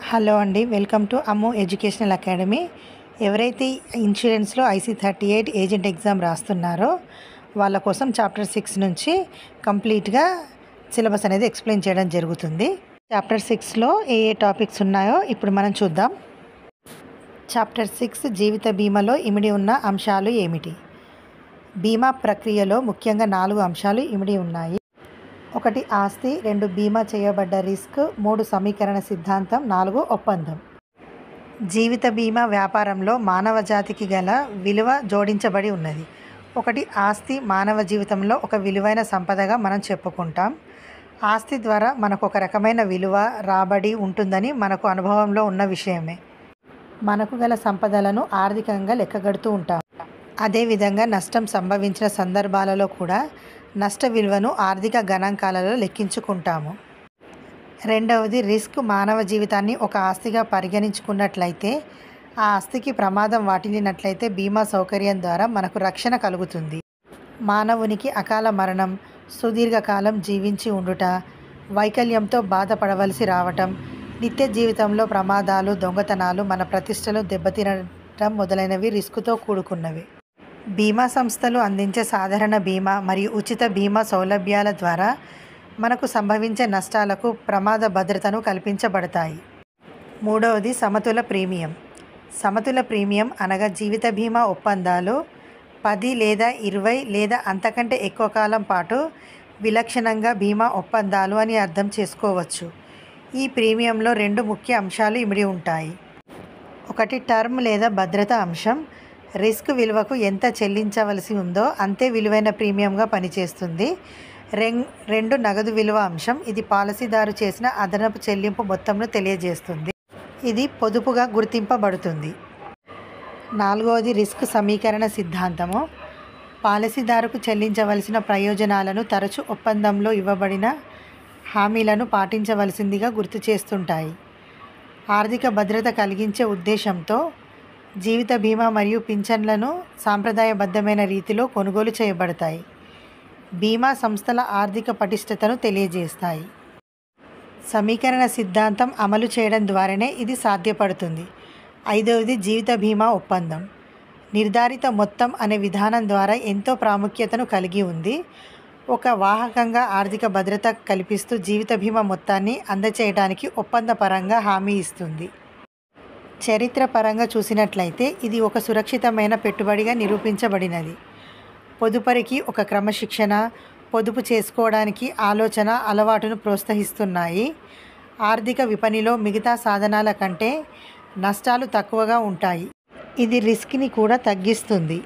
Hello అండి. Welcome to Ammu educational academy. ఎవరైతే ఇన్సూరెన్స్‌లో IC38 ఏజెంట్ ఎగ్జామ్ రాస్తున్నారో వాళ్ళ కోసం చాప్టర్ 6 నుంచి కంప్లీట్‌గా సిలబస్ అనేది ఎక్స్‌ప్లెయిన్ చేయడం జరుగుతుంది. చాప్టర్ 6లో ఏ టాపిక్స్ ఉన్నాయో ఇప్పుడు మనం చూద్దాం. చాప్టర్ 6 జీవిత బీమాలో ఇమిడి ఉన్న అంశాలు ఏమిటి? బీమా ప్రక్రియలో ముఖ్యంగా 4 అంశాలు ఇమిడి ఉన్నాయి. 1 ఆస్తి, 2 బీమా చేయబడ్డ రిస్క్, 3 సమీకరణ సిద్ధాంతం, 4 ఒప్పందం. జీవిత బీమా వ్యాపారంలో మానవ జాతికి గల విలువ జోడించబడి ఉన్నది. 1 ఆస్తి మానవ జీవితంలో ఒక విలువైన సంపదగా మనం చెప్పుకుంటాం. ఆస్తి ద్వారా మనకు ఒక రకమైన విలువ, రాబడి ఉంటుందని మనకు అనుభవంలో ఉన్న విషయమే. మనకు గల సంపదలను ఆర్థికంగా లెక్కగడుతూ ఉంటాం. అదేవిధంగా నష్టం సంభవించిన సందర్భాలలో కూడా నష్ట విలువను ఆర్థిక గణాంకాలలో లెక్కించుకుంటాము. 2వది రిస్క్. మానవ జీవితాన్ని ఒక ఆస్తిగా పరిగణించుకున్నట్లయితే ఆ ఆస్తికి ప్రమాదం వాటిల్లినట్లయితే బీమా సౌకర్యం ద్వారా మనకు రక్షణ కలుగుతుంది. మానవునికి అకాల మరణం, సుదీర్ఘకాలం జీవించి ఉండుట, వైకల్యంతో బాధపడవలసి రావటం, నిత్య జీవితంలో ప్రమాదాలు, దొంగతనాలు, మన ప్రతిష్టలు దెబ్బతినటం మొదలైనవి రిస్కుతో కూడుకున్నవి. బీమా సంస్థలు అందించే సాధారణ బీమా మరియు ఉచిత బీమా సౌలభ్యాల ద్వారా మనకు సంభవించే నష్టాలకు ప్రమాద భద్రతను కల్పించబడతాయి. 3వది సమతుల ప్రీమియం. సమతుల ప్రీమియం అనగా జీవిత బీమా ఒప్పందాలు 10 లేదా 20 లేదా అంతకంటే ఎక్కువ కాలం పాటు విలక్షణంగా బీమా ఒప్పందాలు అని అర్థం చేసుకోవచ్చు. ఈ ప్రీమియంలో 2 ముఖ్య అంశాలు ఇమిడి ఉంటాయి. 1 టర్మ్ లేదా భద్రత అంశం. రిస్క్ విలువకు ఎంత చెల్లించవలసి ఉందో అంతే విలువైన ప్రీమియంగా పనిచేస్తుంది. 2 నగదు విలువ అంశం. ఇది పాలసీదారు చేసిన అదనపు చెల్లింపు మొత్తంను తెలియజేస్తుంది. ఇది పొదుపుగా గుర్తింపబడుతుంది. 4వది రిస్క్ సమీకరణ సిద్ధాంతము. పాలసీదారుకు చెల్లించవలసిన ప్రయోజనాలను తరచూ ఒప్పందంలో ఇవ్వబడిన హామీలను పాటించవలసిందిగా గుర్తు చేస్తుంటాయి. ఆర్థిక భద్రత కలిగించే ఉద్దేశంతో జీవిత బీమా మరియు పింఛన్లను సాంప్రదాయబద్ధమైన రీతిలో కొనుగోలు చేయబడతాయి. బీమా సంస్థల ఆర్థిక పటిష్టతను తెలియజేస్తాయి. సమీకరణ సిద్ధాంతం అమలు చేయడం ద్వారానే ఇది సాధ్యపడుతుంది. 5వది జీవిత బీమా ఒప్పందం. నిర్ధారిత మొత్తం అనే విధానం ద్వారా ఎంతో ప్రాముఖ్యతను కలిగి ఉంది. ఒక వాహకంగా ఆర్థిక భద్రత కల్పిస్తూ జీవిత బీమా మొత్తాన్ని అందచేయడానికి ఒప్పందపరంగా హామీ ఇస్తుంది. చరిత్ర పరంగా చూసినట్లయితే ఇది ఒక సురక్షితమైన పెట్టుబడిగా నిరూపించబడినది. పొదుపరికి ఒక క్రమశిక్షణ, పొదుపు చేసుకోవడానికి ఆలోచన, అలవాటును ప్రోత్సహిస్తున్నాయి. ఆర్థిక విపణిలో మిగతా సాధనాల కంటే నష్టాలు తక్కువగా ఉంటాయి. ఇది రిస్క్ని కూడా తగ్గిస్తుంది.